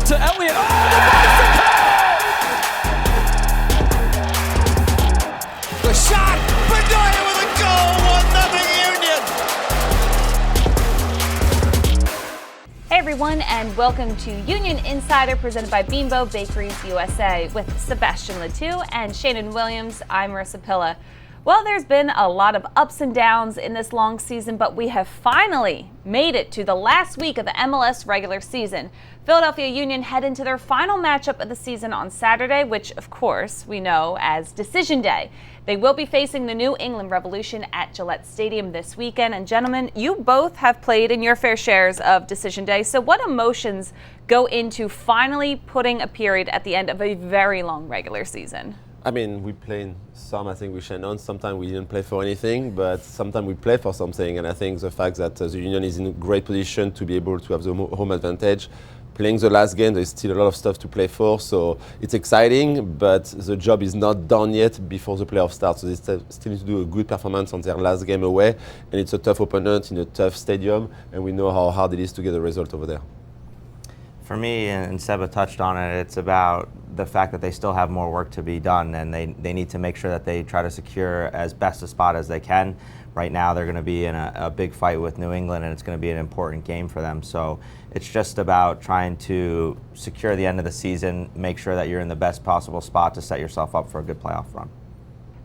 to Elliott. Oh, the bicycle! The shot, Bedoya with a goal, 1-0 Union. Hey everyone, and welcome to Union Insider presented by Bimbo Bakeries USA with Sebastian Letou and Sheanon Williams. I'm Marisa. Well, there's been a lot of ups and downs in this long season, but we have finally made it to the last week of the MLS regular season. Philadelphia Union head into their final matchup of the season on Saturday, which of course we know as Decision Day. They will be facing the New England Revolution at Gillette Stadium this weekend. And gentlemen, you both have played in your fair shares of Decision Day. So what emotions go into finally putting a period at the end of a very long regular season? I mean, we play some, I think, with Sheanon. Sometimes we didn't play for anything, but sometimes we play for something. And I think the fact that the Union is in a great position to be able to have the home advantage, playing the last game, there's still a lot of stuff to play for. So it's exciting, but the job is not done yet before the playoff starts. So they still need to do a good performance on their last game away. And it's a tough opponent in a tough stadium, and we know how hard it is to get a result over there. For me, and Seba touched on it, it's about the fact that they still have more work to be done, and they need to make sure that they try to secure as best a spot as they can. Right now they're going to be in a big fight with New England, and it's going to be an important game for them. So it's just about trying to secure the end of the season, make sure that you're in the best possible spot to set yourself up for a good playoff run.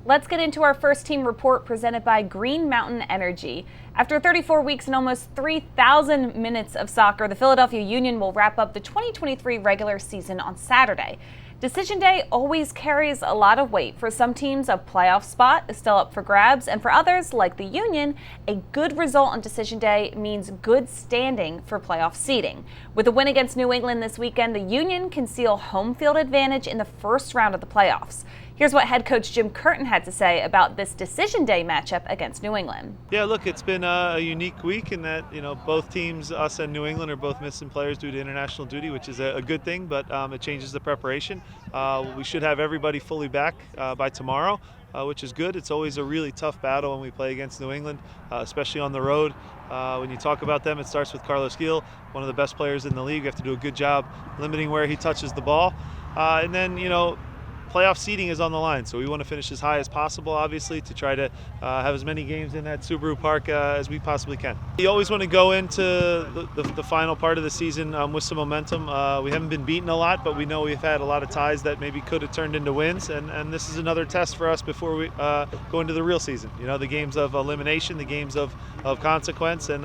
Let's get into our first team report presented by Green Mountain Energy. After 34 weeks and almost 3,000 minutes of soccer, the Philadelphia Union will wrap up the 2023 regular season on Saturday. Decision Day always carries a lot of weight. For some teams, a playoff spot is still up for grabs, and for others, like the Union, a good result on Decision Day means good standing for playoff seeding. With a win against New England this weekend, the Union can seal home field advantage in the first round of the playoffs. Here's what head coach Jim Curtin had to say about this Decision Day matchup against New England. Yeah, look, it's been a unique week in that, both teams, us and New England, are both missing players due to international duty, which is a good thing, but it changes the preparation. We should have everybody fully back by tomorrow, which is good. It's always a really tough battle when we play against New England, especially on the road. When you talk about them, it starts with Carlos Gil, one of the best players in the league. You have to do a good job limiting where he touches the ball. And then, playoff seeding is on the line, so we want to finish as high as possible, obviously, to try to have as many games in that Subaru Park as we possibly can. You always want to go into the final part of the season with some momentum. We haven't been beaten a lot, but we know we've had a lot of ties that maybe could have turned into wins, and this is another test for us before we go into the real season. The games of elimination, the games of consequence, and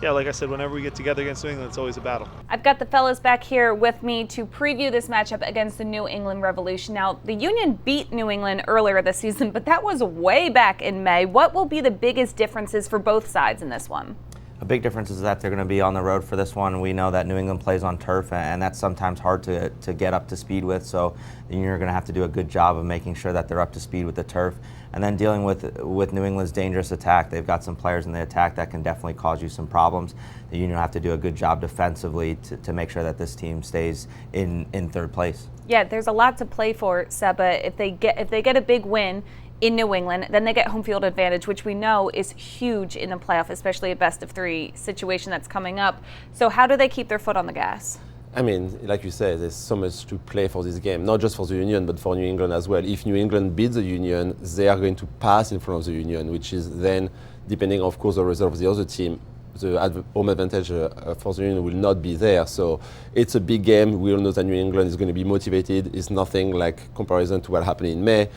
yeah, like I said, whenever we get together against New England, it's always a battle. I've got the fellas back here with me to preview this matchup against the New England Revolution. Now, the Union beat New England earlier this season, but that was way back in May. What will be the biggest differences for both sides in this one? A big difference is that they're going to be on the road for this one. We know that New England plays on turf, and that's sometimes hard to get up to speed with, so you're going to have to do a good job of making sure that they're up to speed with the turf. And then dealing with New England's dangerous attack. They've got some players in the attack that can definitely cause you some problems. The Union will have to do a good job defensively to make sure that this team stays in third place. Yeah, there's a lot to play for, Seba. If they get a big win in New England, then they get home field advantage, which we know is huge in the playoff, especially a best-of-3 situation that's coming up. So how do they keep their foot on the gas? I mean, like you said, there's so much to play for this game, not just for the Union, but for New England as well. If New England beats the Union, they are going to pass in front of the Union, which is then, depending, of course, the result of the other team, the home advantage for the Union will not be there. So it's a big game. We all know that New England is going to be motivated. It's nothing like comparison to what happened in May.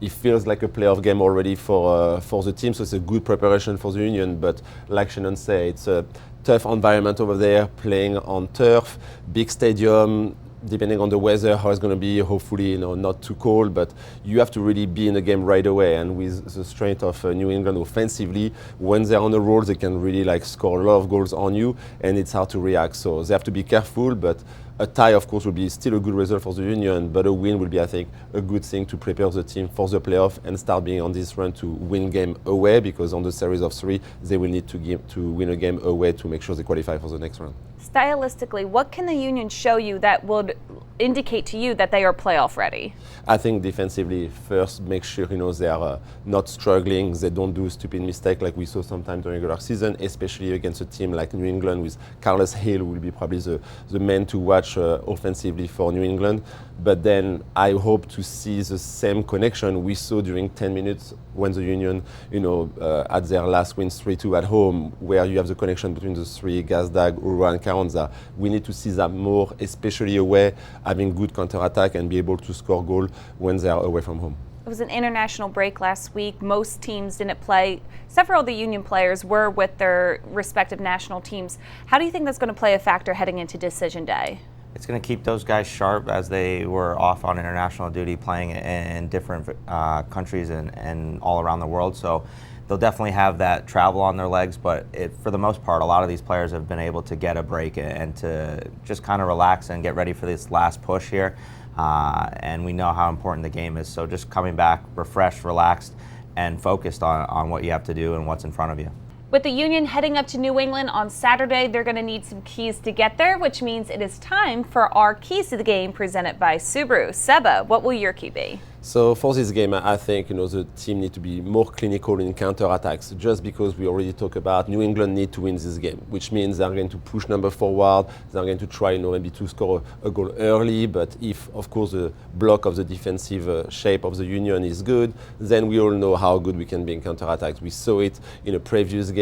It feels like a playoff game already for the team, so it's a good preparation for the Union. But like Sheanon said, it's a tough environment over there, playing on turf, big stadium, depending on the weather, how it's going to be, hopefully not too cold, but you have to really be in the game right away. And with the strength of New England offensively, when they're on the roll, they can really score a lot of goals on you, and it's hard to react. So they have to be careful, but a tie, of course, will be still a good result for the Union, but a win will be, I think, a good thing to prepare the team for the playoff and start being on this run to win game away, because on the series of 3, they will need to win a game away to make sure they qualify for the next round. Stylistically, what can the Union show you that would indicate to you that they are playoff ready? I think defensively, first make sure they are not struggling. They don't do stupid mistakes like we saw sometimes during the regular season, especially against a team like New England with Carlos Hill, who will be probably the man to watch offensively for New England. But then I hope to see the same connection we saw during 10 minutes when the Union, had their last win 3-2 at home, where you have the connection between the three, Gazdag, Ura, and Carranza. We need to see that more, especially away, having good counterattack and be able to score goal when they are away from home. It was an international break last week. Most teams didn't play. Several of the Union players were with their respective national teams. How do you think that's going to play a factor heading into Decision Day? It's going to keep those guys sharp as they were off on international duty playing in different countries and all around the world. So they'll definitely have that travel on their legs, but for the most part, a lot of these players have been able to get a break and to just kind of relax and get ready for this last push here. And we know how important the game is. So just coming back refreshed, relaxed, and focused on what you have to do and what's in front of you. With the Union heading up to New England on Saturday, they're going to need some keys to get there, which means it is time for our Keys to the Game presented by Subaru. Seba, what will your key be? So for this game, I think the team need to be more clinical in counter-attacks, just because we already talked about New England need to win this game, which means they're going to push number forward, they're going to try maybe to score a goal early, but if, of course, the block of the defensive shape of the Union is good, then we all know how good we can be in counter-attacks. We saw it in a previous game,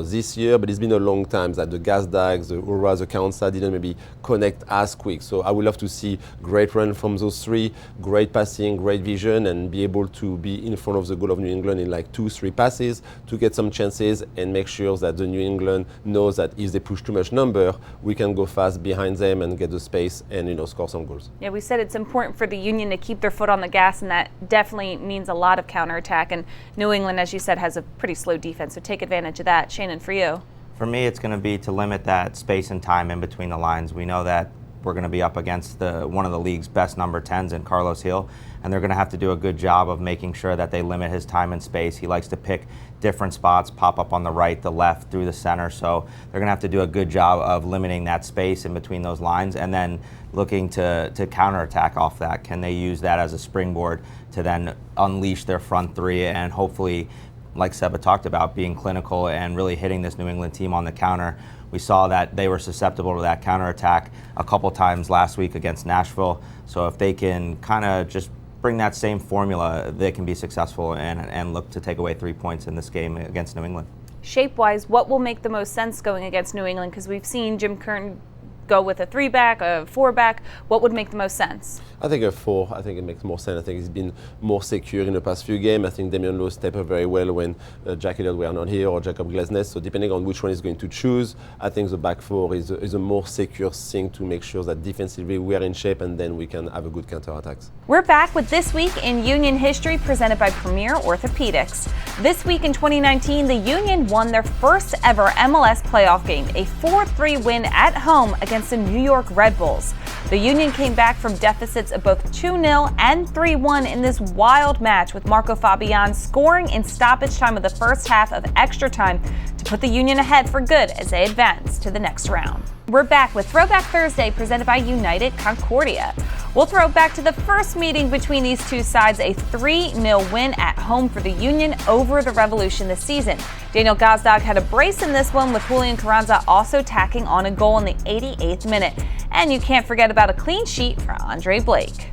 this year, but it's been a long time that the Gazdags, the Ura, the Kaunsa didn't maybe connect as quick. So I would love to see great run from those three, great passing, great vision, and be able to be in front of the goal of New England in like 2-3 passes to get some chances and make sure that the New England knows that if they push too much number, we can go fast behind them and get the space and score some goals. Yeah, we said it's important for the Union to keep their foot on the gas, and that definitely means a lot of counterattack. And New England, as you said, has a pretty slow defense, so take advantage of that. Sheanon, for you? For me, it's going to be to limit that space and time in between the lines. We know that we're going to be up against one of the league's best number 10s in Carlos Hill, and they're going to have to do a good job of making sure that they limit his time and space. He likes to pick different spots, pop up on the right, the left, through the center, so they're going to have to do a good job of limiting that space in between those lines and then looking to counterattack off that. Can they use that as a springboard to then unleash their front three and hopefully, like Seba talked about, being clinical and really hitting this New England team on the counter. We saw that they were susceptible to that counterattack a couple times last week against Nashville. So if they can kind of just bring that same formula, they can be successful and look to take away 3 points in this game against New England. Shape-wise, what will make the most sense going against New England? Because we've seen Jim Curtin go with a 3-back, a 4-back. What would make the most sense? I think a 4. I think it makes more sense. I think he's been more secure in the past few games. I think Damian Lowe stepped up very well when Jack Elliott were not here or Jacob Glesnes. So depending on which one he's going to choose, I think the back 4 is a more secure thing to make sure that defensively we are in shape and then we can have a good counter-attacks. We're back with This Week in Union History presented by Premier Orthopedics. This week in 2019, the Union won their first ever MLS playoff game, a 4-3 win at home against the New York Red Bulls. The Union came back from deficits of both 2-0 and 3-1 in this wild match, with Marco Fabian scoring in stoppage time of the first half of extra time to put the Union ahead for good as they advance to the next round. We're back with Throwback Thursday presented by United Concordia. We'll throw back to the first meeting between these two sides, a 3-0 win at home for the Union over the Revolution this season. Daniel Gazdag had a brace in this one, with Julian Carranza also tacking on a goal in the 88th minute. And you can't forget about a clean sheet for Andre Blake.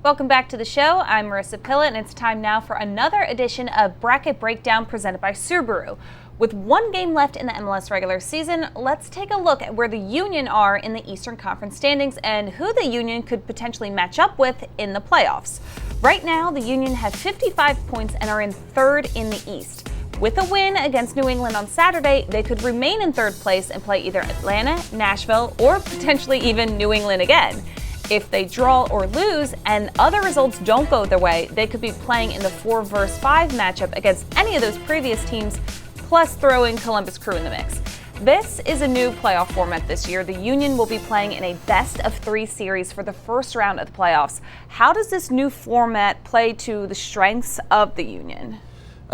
Welcome back to the show. I'm Marisa Pilla, and it's time now for another edition of Bracket Breakdown presented by Subaru. With one game left in the MLS regular season, let's take a look at where the Union are in the Eastern Conference standings and who the Union could potentially match up with in the playoffs. Right now, the Union have 55 points and are in third in the East. With a win against New England on Saturday, they could remain in third place and play either Atlanta, Nashville, or potentially even New England again. If they draw or lose and other results don't go their way, they could be playing in the 4 vs. 5 matchup against any of those previous teams, plus throw in Columbus Crew in the mix. This is a new playoff format this year. The Union will be playing in a best-of-3 series for the first round of the playoffs. How does this new format play to the strengths of the Union?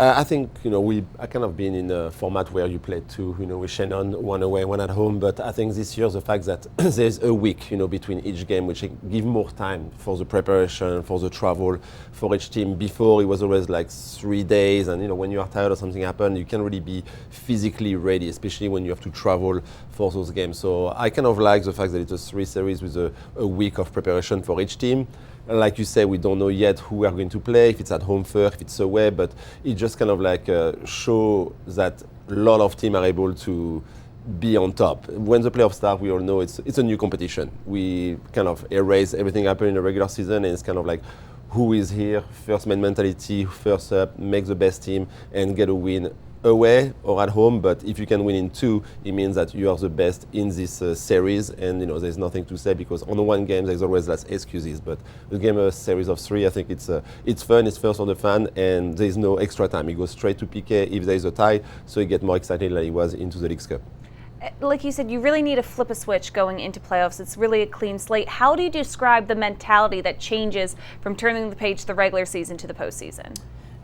I think we kind of been in a format where you play two, with Sheanon, one away, one at home. But I think this year the fact that there's a week, between each game, which give more time for the preparation, for the travel, for each team. Before it was always like 3 days, and when you are tired or something happened, you can't really be physically ready, especially when you have to travel for those games. So I kind of like the fact that it's a 3 series with a week of preparation for each team. Like you say, we don't know yet who we are going to play, if it's at home first, if it's away, but it just kind of like show that a lot of teams are able to be on top. When the playoffs start, we all know it's a new competition. We kind of erase everything happened in the regular season, and it's kind of like who is here, first man mentality, first up, make the best team, and get a win away or at home. But if you can win in 2, it means that you are the best in this series, and there's nothing to say, because on one game there's always less excuses. But the game a series of 3, I think it's fun, it's first on the fan, and there's no extra time. It goes straight to PK if there's a tie, so you get more excited like it was into the Leagues Cup. Like you said, you really need to flip a switch going into playoffs. It's really a clean slate. How do you describe the mentality that changes from turning the page the regular season to the postseason?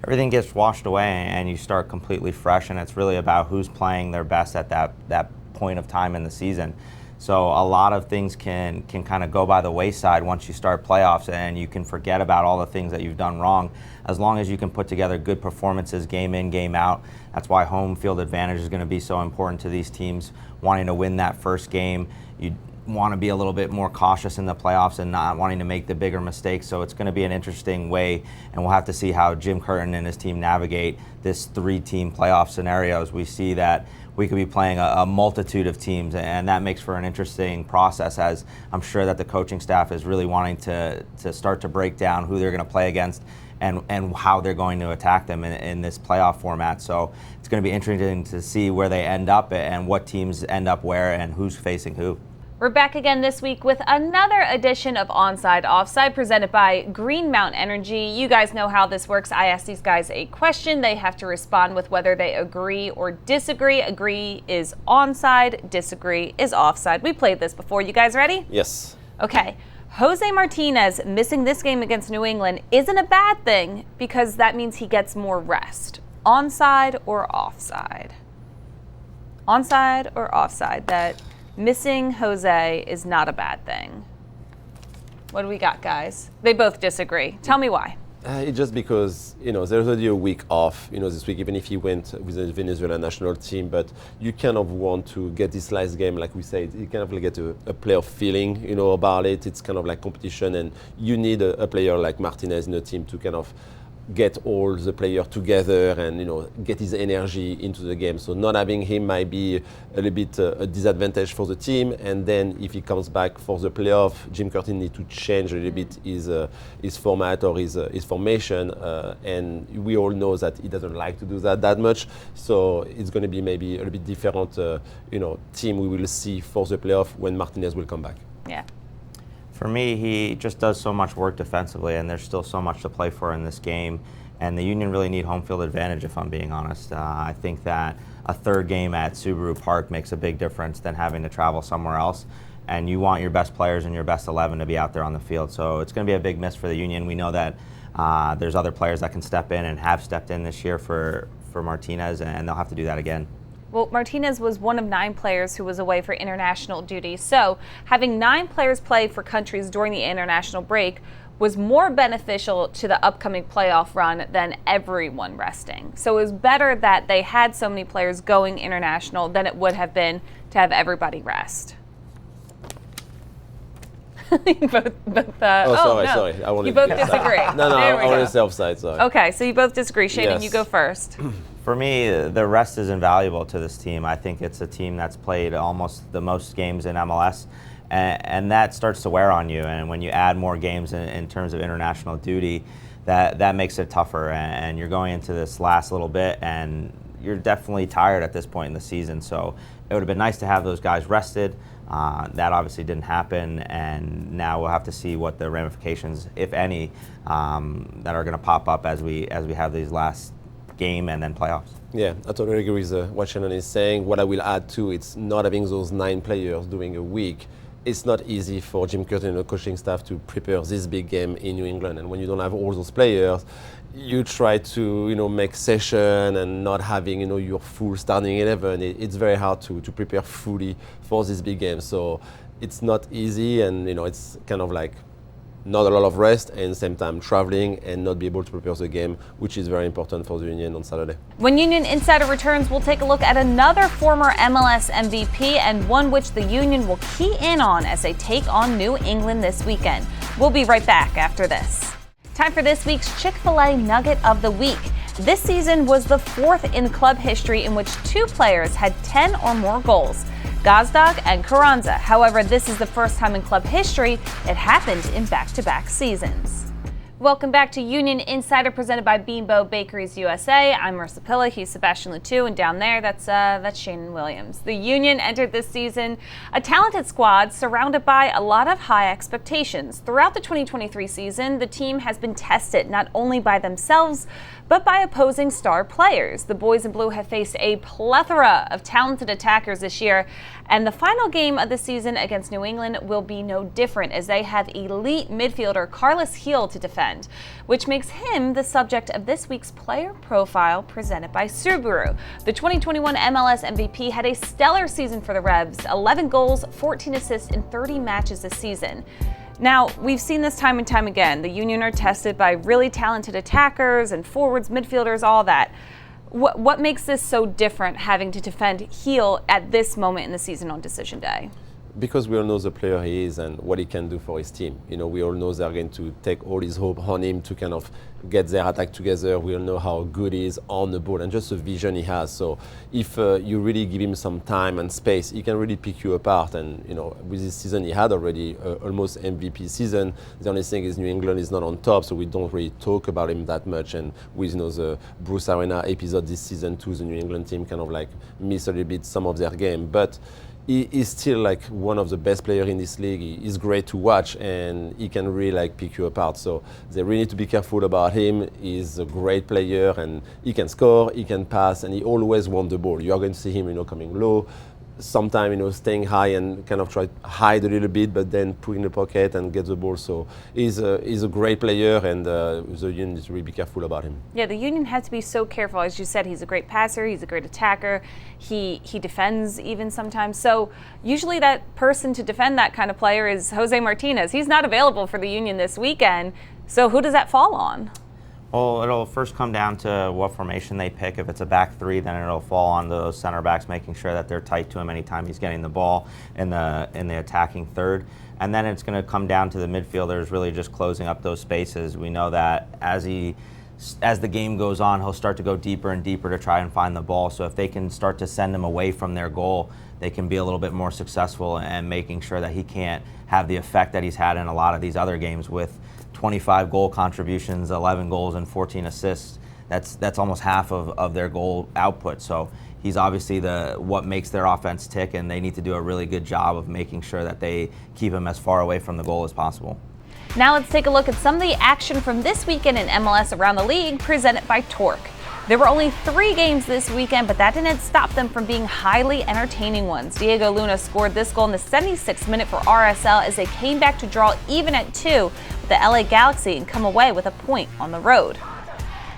Everything gets washed away and you start completely fresh, and it's really about who's playing their best at that point of time in the season. So a lot of things can kind of go by the wayside once you start playoffs, and you can forget about all the things that you've done wrong, as long as you can put together good performances game in, game out. That's why home field advantage is going to be so important to these teams wanting to win that first game. You want to be a little bit more cautious in the playoffs and not wanting to make the bigger mistakes. So it's going to be an interesting way, and we'll have to see how Jim Curtin and his team navigate this 3-team playoff scenarios. We see that we could be playing a multitude of teams, and that makes for an interesting process, as I'm sure that the coaching staff is really wanting to start to break down who they're going to play against and how they're going to attack them in this playoff format. So it's going to be interesting to see where they end up and what teams end up where and who's facing who. We're back again this week with another edition of Onside Offside presented by Green Mountain Energy. You guys know how this works. I ask these guys a question. They have to respond with whether they agree or disagree. Agree is onside, disagree is offside. We played this before. You guys ready? Yes. Okay. Jose Martinez missing this game against New England isn't a bad thing, because that means he gets more rest. Onside or offside? Onside or offside? That missing Jose is not a bad thing. What do we got, guys? They both disagree. Tell me why. It's just because, there's already a week off, this week, even if he went with the Venezuela national team. But you kind of want to get this last game, like we said, you kind of like get a playoff feeling, about it. It's kind of like competition, and you need a player like Martinez in the team to kind of get all the players together and get his energy into the game. So not having him might be a little bit a disadvantage for the team. And then if he comes back for the playoff, Jim Curtin needs to change a little bit his format or his formation. And we all know that he doesn't like to do that much. So it's going to be maybe a little bit different, team we will see for the playoff when Martinez will come back. Yeah. For me, he just does so much work defensively, and there's still so much to play for in this game. And the Union really need home field advantage, if I'm being honest. I think that a third game at Subaru Park makes a big difference than having to travel somewhere else. And you want your best players and your best 11 to be out there on the field. So it's going to be a big miss for the Union. We know that there's other players that can step in and have stepped in this year for Martinez, and they'll have to do that again. Well, Martinez was one of 9 players who was away for international duty. So having 9 players play for countries during the international break was more beneficial to the upcoming playoff run than everyone resting. So it was better that they had so many players going international than it would have been to have everybody rest. Sorry. You both disagree. No, I want to say offside. Sorry. Okay, so you both disagree. Sheanon, Yes. you go first. For me, the rest is invaluable to this team. I think it's a team that's played almost the most games in MLS, and that starts to wear on you. And when you add more games in terms of international duty, that makes it tougher. And you're going into this last little bit, and you're definitely tired at this point in the season. So it would have been nice to have those guys rested. That obviously didn't happen, and now we'll have to see what the ramifications, if any, that are going to pop up as we have these last game and then playoffs. Yeah, I totally agree with what Sheanon is saying. What I will add to it's not having those 9 players doing a week it's not easy for Jim Curtin and the coaching staff to prepare this big game in New England. And when you don't have all those players, you try to make session and not having your full starting 11. It's very hard to prepare fully for this big game. So it's not easy, and it's kind of like not a lot of rest, and at the same time traveling and not be able to prepare the game, which is very important for the Union on Saturday. When Union Insider returns, we'll take a look at another former MLS MVP and one which the Union will key in on as they take on New England this weekend. We'll be right back after this. Time for this week's Chick-fil-A Nugget of the Week. This season was the fourth in club history in which two players had 10 or more goals, Gazdag and Carranza. However, this is the first time in club history it happened in back-to-back seasons. Welcome back to Union Insider, presented by Bimbo Bakeries USA. I'm Marisa Pilla, he's Sebastian Letou, and down there, that's Sheanon Williams. The Union entered this season a talented squad surrounded by a lot of high expectations. Throughout the 2023 season, the team has been tested not only by themselves, but by opposing star players. The boys in blue have faced a plethora of talented attackers this year, and the final game of the season against New England will be no different, as they have elite midfielder Carlos Gil to defend, which makes him the subject of this week's player profile presented by Subaru. The 2021 MLS MVP had a stellar season for the Revs, 11 goals, 14 assists in 30 matches this season. Now, we've seen this time and time again. The Union are tested by really talented attackers and forwards, midfielders, all that. What makes this so different, having to defend Gil at this moment in the season on decision day? Because we all know the player he is and what he can do for his team. We all know they're going to take all his hope on him to kind of get their attack together. We all know how good he is on the ball and just the vision he has. So if you really give him some time and space, he can really pick you apart. And with this season, he had already almost MVP season. The only thing is New England is not on top, so we don't really talk about him that much. And with the Bruce Arena episode this season too, the New England team kind of like miss a little bit some of their game. But he is still like one of the best players in this league. He is great to watch, and he can really like pick you apart. So they really need to be careful about him. He's a great player, and he can score, he can pass, and he always wants the ball. You are going to see him, coming low, sometimes staying high and kind of try to hide a little bit, but then put in the pocket and get the ball. So he's a great player, and the Union needs to really be careful about him. Yeah, the Union has to be so careful. As you said, he's a great passer, he's a great attacker, he defends even sometimes. So usually that person to defend that kind of player is Jose Martinez. He's not available for the Union this weekend. So who does that fall on? Well, it'll first come down to what formation they pick. If it's a back three, then it'll fall on those center backs, making sure that they're tight to him anytime he's getting the ball in the attacking third. And then it's going to come down to the midfielders really just closing up those spaces. We know that as the game goes on, he'll start to go deeper and deeper to try and find the ball. So if they can start to send him away from their goal, they can be a little bit more successful and making sure that he can't have the effect that he's had in a lot of these other games with 25 goal contributions, 11 goals, and 14 assists. That's almost half of their goal output. So he's obviously what makes their offense tick, and they need to do a really good job of making sure that they keep him as far away from the goal as possible. Now let's take a look at some of the action from this weekend in MLS around the league, presented by Torque. There were only 3 games this weekend, but that didn't stop them from being highly entertaining ones. Diego Luna scored this goal in the 76th minute for RSL as they came back to draw even at 2 with the LA Galaxy and come away with a point on the road.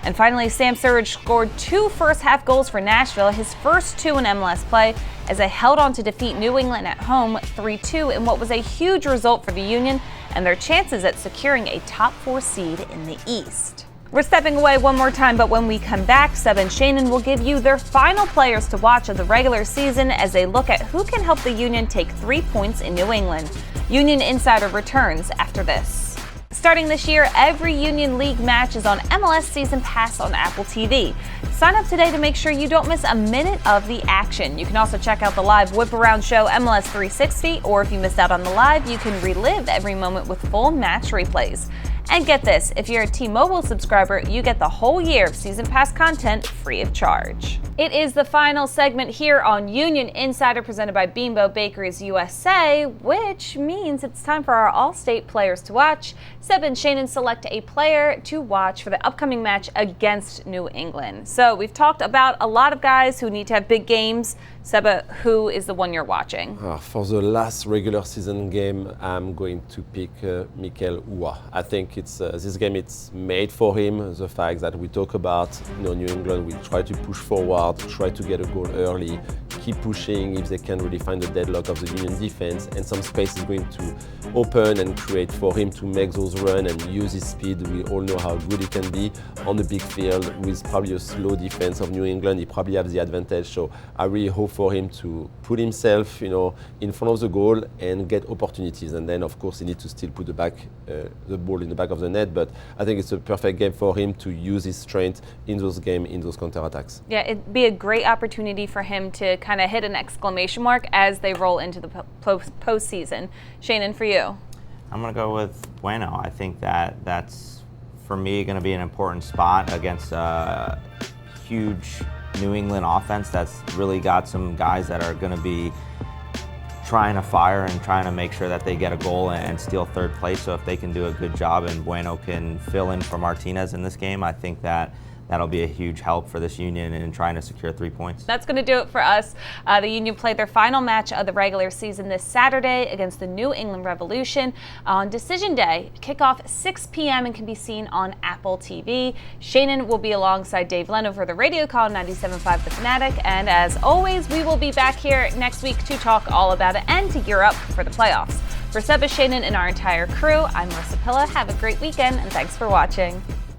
And finally, Sam Surridge scored 2 first-half goals for Nashville, his first 2 in MLS play, as they held on to defeat New England at home 3-2 in what was a huge result for the Union and their chances at securing a top 4 seed in the East. We're stepping away one more time, but when we come back, Seba and Sheanon will give you their final players to watch of the regular season as they look at who can help the Union take 3 points in New England. Union Insider returns after this. Starting this year, every Union League match is on MLS Season Pass on Apple TV. Sign up today to make sure you don't miss a minute of the action. You can also check out the live Whip Around show MLS 360, or if you missed out on the live, you can relive every moment with full match replays. And get this, if you're a T-Mobile subscriber, you get the whole year of Season Pass content free of charge. It is the final segment here on Union Insider, presented by Bimbo Bakeries USA, which means it's time for our All-State players to watch. Seba and Sheanon select a player to watch for the upcoming match against New England. So we've talked about a lot of guys who need to have big games. Seba, who is the one you're watching? For the last regular season game, I'm going to pick Mikel Hua. I think it's this game. It's made for him. The fact that we talk about, New England will try to push forward, try to get a goal early, keep pushing if they can really find the deadlock of the Union defense, and some space is going to open and create for him to make those runs and use his speed. We all know how good he can be on the big field with probably a slow defense of New England. He probably has the advantage. So I really hope for him to put himself, in front of the goal and get opportunities. And then, of course, he needs to still put the ball in the back of the net. But I think it's a perfect game for him to use his strength in those games, in those counterattacks. Yeah, it'd be a great opportunity for him to kind of hit an exclamation mark as they roll into the postseason. Sheanon, for you? I'm going to go with Bueno. I think that's, for me, going to be an important spot against a huge New England offense that's really got some guys that are going to be trying to fire and trying to make sure that they get a goal and steal third place. So if they can do a good job and Bueno can fill in for Martinez in this game, I think that'll be a huge help for this Union in trying to secure 3 points. That's going to do it for us. The Union played their final match of the regular season this Saturday against the New England Revolution on Decision Day. Kickoff 6 p.m. and can be seen on Apple TV. Sheanon will be alongside Dave Leno for the radio call 97.5 The Fanatic. And as always, we will be back here next week to talk all about it and to gear up for the playoffs. For Seba, Sheanon, and our entire crew, I'm Marisa. Have a great weekend, and thanks for watching.